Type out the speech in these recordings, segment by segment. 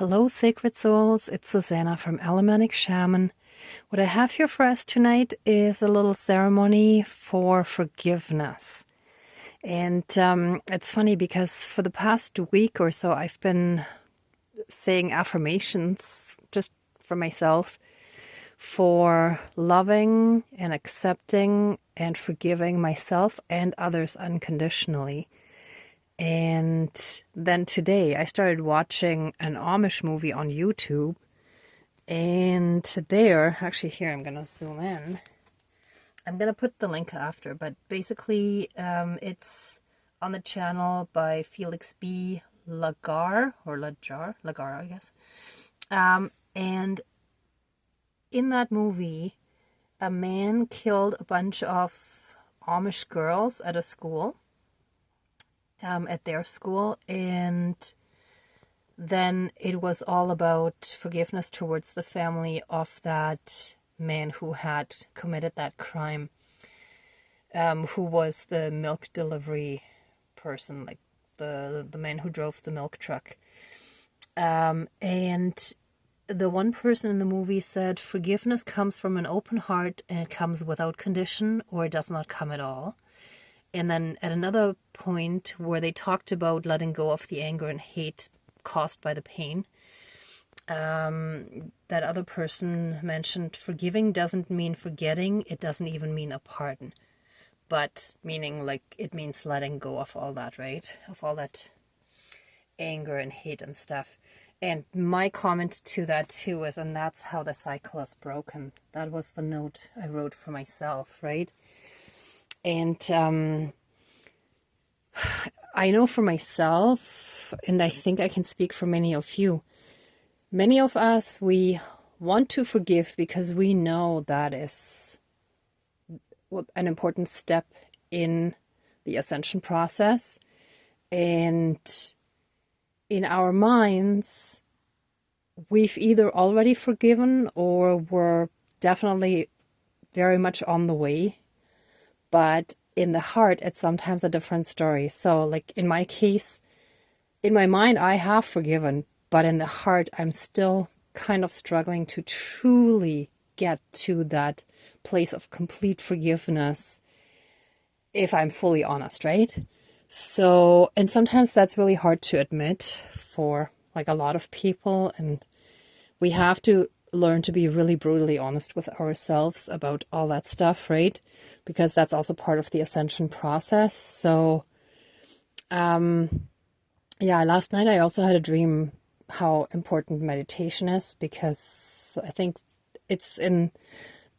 Hello, sacred souls. It's Susanna from Alamanic Shaman. What I have here for us tonight is a little ceremony for forgiveness. And it's funny because for the past week or so, I've been saying affirmations just for myself for loving and accepting and forgiving myself and others unconditionally. And then today I started watching an Amish movie on YouTube. And there, actually here, I'm going to zoom in. I'm going to put the link after, but basically it's on the channel by Felix B. Lagare, or Lagare, I guess. And in that movie, a man killed a bunch of Amish girls at a school. At their school, and then it was all about forgiveness towards the family of that man who had committed that crime, who was the milk delivery person, like the man who drove the milk truck. And the one person in the movie said, forgiveness comes from an open heart and it comes without condition, or it does not come at all. And then at another point where they talked about letting go of the anger and hate caused by the pain, that other person mentioned forgiving doesn't mean forgetting. It doesn't even mean a pardon. But meaning like it means letting go of all that, right? Of all that anger and hate and stuff. And my comment to that too is, and that's how the cycle is broken. That was the note I wrote for myself, right? And I know for myself, and I think I can speak for many of you, many of us, we want to forgive because we know that is an important step in the ascension process. And in our minds, we've either already forgiven or we're definitely very much on the way. But in the heart, it's sometimes a different story. So like in my case, in my mind, I have forgiven, but in the heart, I'm still kind of struggling to truly get to that place of complete forgiveness, if I'm fully honest, right? So, and sometimes that's really hard to admit for like a lot of people. And we have to learn to be really brutally honest with ourselves about all that stuff, right? Because that's also part of the ascension process. So, yeah, last night I also had a dream how important meditation is, because I think it's in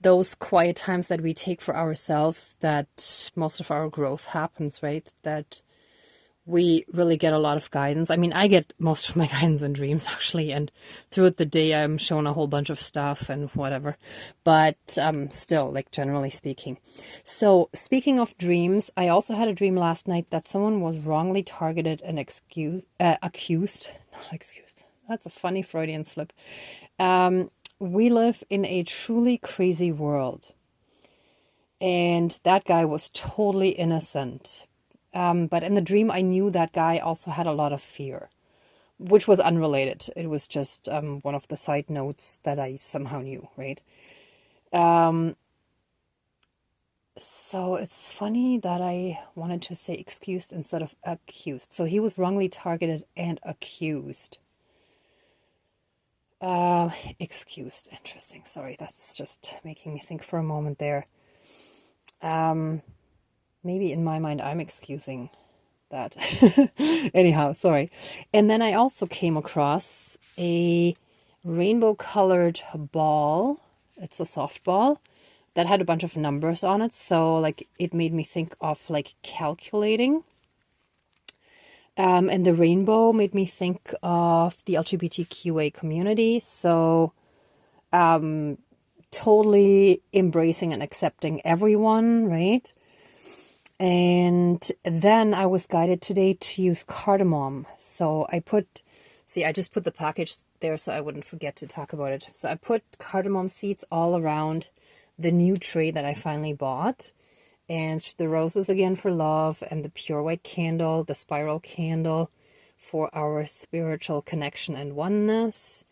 those quiet times that we take for ourselves that most of our growth happens, right? That we really get a lot of guidance. I mean, I get most of my guidance in dreams, actually, and throughout the day I'm shown a whole bunch of stuff and whatever, but still, like, generally speaking. So, speaking of dreams, I also had a dream last night that someone was wrongly targeted and accused, not excused, that's a funny Freudian slip. We live in a truly crazy world, and that guy was totally innocent. But in the dream, I knew that guy also had a lot of fear, which was unrelated. It was just one of the side notes that I somehow knew, right? So it's funny that I wanted to say excused instead of accused. So he was wrongly targeted and accused. Excused. Interesting. Sorry, that's just making me think for a moment there. Maybe in my mind, I'm excusing that. Anyhow, sorry. And then I also came across a rainbow-colored ball. It's a softball that had a bunch of numbers on it. So, like, it made me think of, like, calculating. And the rainbow made me think of the LGBTQA community. So, totally embracing and accepting everyone, right? And then I was guided today to use cardamom. So I just put the package there so I wouldn't forget to talk about it. So I put cardamom seeds all around the new tray that I finally bought. And the roses again for love, and the pure white candle, the spiral candle for our spiritual connection and oneness.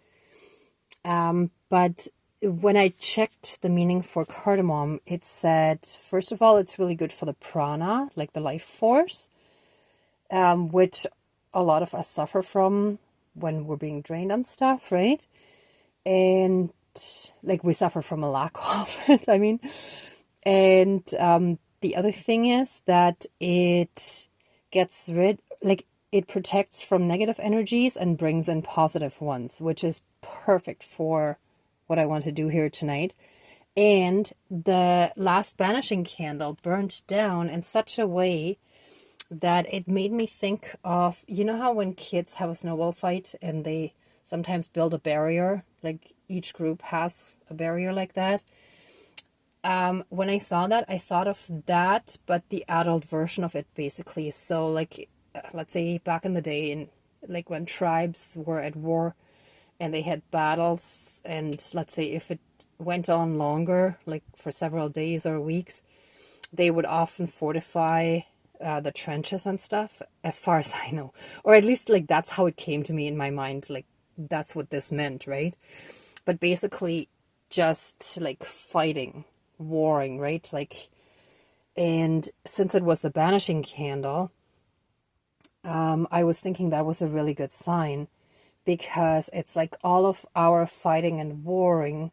But when I checked the meaning for cardamom, it said, first of all, it's really good for the prana, like the life force, which a lot of us suffer from when we're being drained and stuff, right? And like we suffer from a lack of it, I mean. And the other thing is that it gets rid, like it protects from negative energies and brings in positive ones, which is perfect for what I want to do here tonight. And the last banishing candle burned down in such a way that it made me think of, you know how when kids have a snowball fight and they sometimes build a barrier, like each group has a barrier like that. When I saw that, I thought of that, but the adult version of it, basically. So like, let's say back in the day, in like when tribes were at war and they had battles, and let's say if it went on longer, like for several days or weeks, they would often fortify the trenches and stuff, as far as I know. Or at least like that's how it came to me in my mind. Like that's what this meant, right? But basically just like fighting, warring, right? Like, and since it was the banishing candle, I was thinking that was a really good sign, because it's like all of our fighting and warring,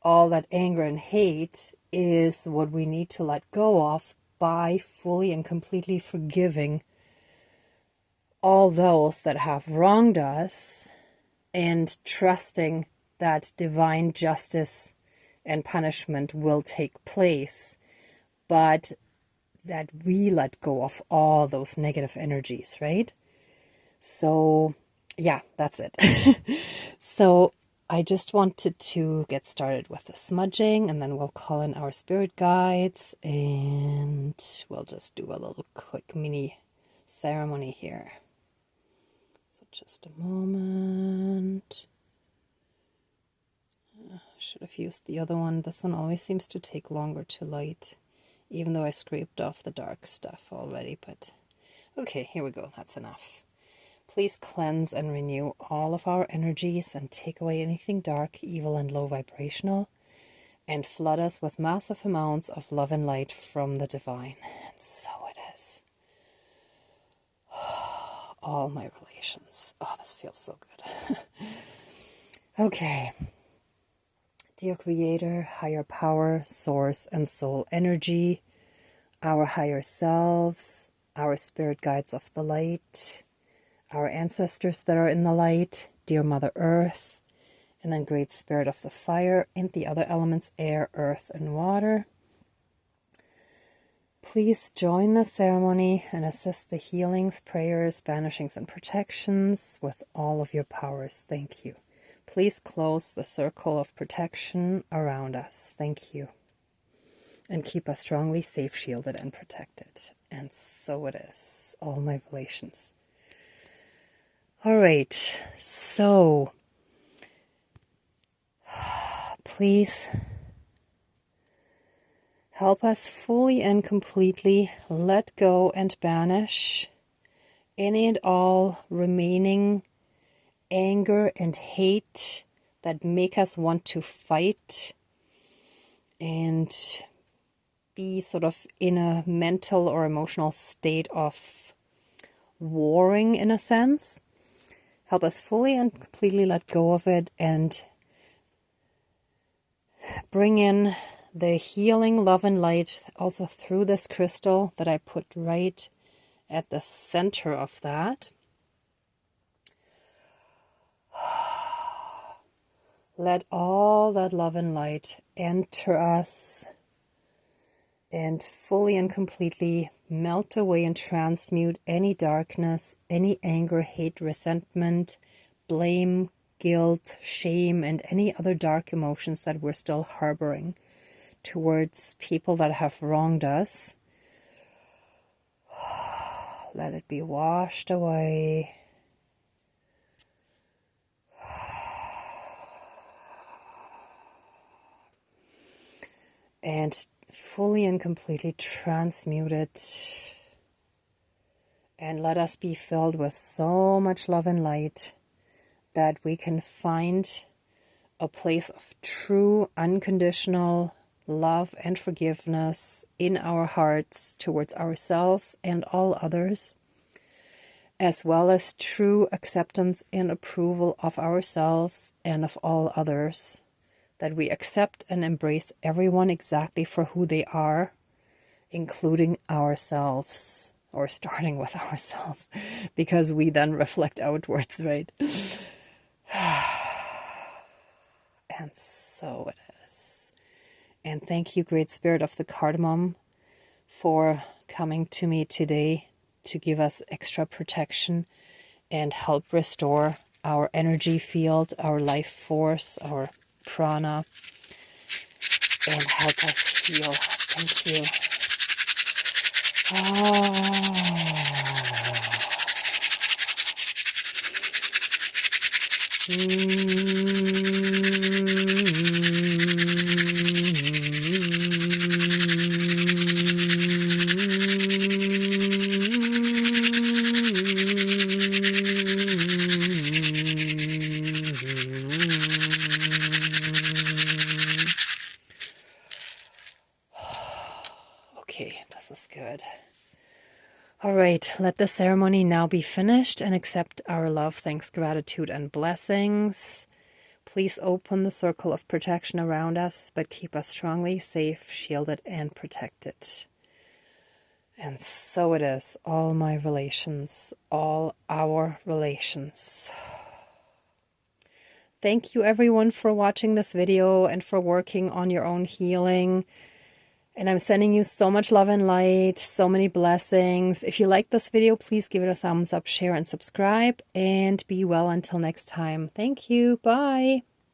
all that anger and hate is what we need to let go of by fully and completely forgiving all those that have wronged us and trusting that divine justice and punishment will take place, but that we let go of all those negative energies, right? So yeah, that's it. So I just wanted to get started with the smudging, and then we'll call in our spirit guides, and we'll just do a little quick mini ceremony here. So just a moment. Should have used the other one. This one always seems to take longer to light, even though I scraped off the dark stuff already. But okay, here we go. That's enough. Please cleanse and renew all of our energies and take away anything dark, evil, and low vibrational, and flood us with massive amounts of love and light from the divine. And so it is. All my relations. Oh, this feels so good. Okay. Dear Creator, higher power, source, and soul energy, our higher selves, our spirit guides of the light, our ancestors that are in the light, dear Mother Earth, and then Great Spirit of the fire, and the other elements, air, earth, and water. Please join the ceremony and assist the healings, prayers, banishings, and protections with all of your powers. Thank you. Please close the circle of protection around us. Thank you. And keep us strongly safe, shielded, and protected. And so it is. All my relations. All right, so please help us fully and completely let go and banish any and all remaining anger and hate that make us want to fight and be sort of in a mental or emotional state of warring, in a sense. Help us fully and completely let go of it and bring in the healing love and light also through this crystal that I put right at the center of that. Let all that love and light enter us and fully and completely melt away and transmute any darkness, any anger, hate, resentment, blame, guilt, shame, and any other dark emotions that we're still harboring towards people that have wronged us. Let it be washed away. And fully and completely transmute it And let us be filled with so much love and light that we can find a place of true, unconditional love and forgiveness in our hearts towards ourselves and all others, as well as true acceptance and approval of ourselves and of all others, that we accept and embrace everyone exactly for who they are, including ourselves, or starting with ourselves, because we then reflect outwards, right? And so it is. And thank you, Great Spirit of the Cardamom, for coming to me today to give us extra protection and help restore our energy field, our life force, our prana, and help us heal. Thank you. Okay, this is good. All right, let the ceremony now be finished and accept our love, thanks, gratitude, and blessings. Please open the circle of protection around us, but keep us strongly safe, shielded, and protected. And so it is, all my relations, all our relations. Thank you everyone for watching this video and for working on your own healing. And I'm sending you so much love and light, so many blessings. If you like this video, please give it a thumbs up, share, and subscribe. And be well until next time. Thank you. Bye.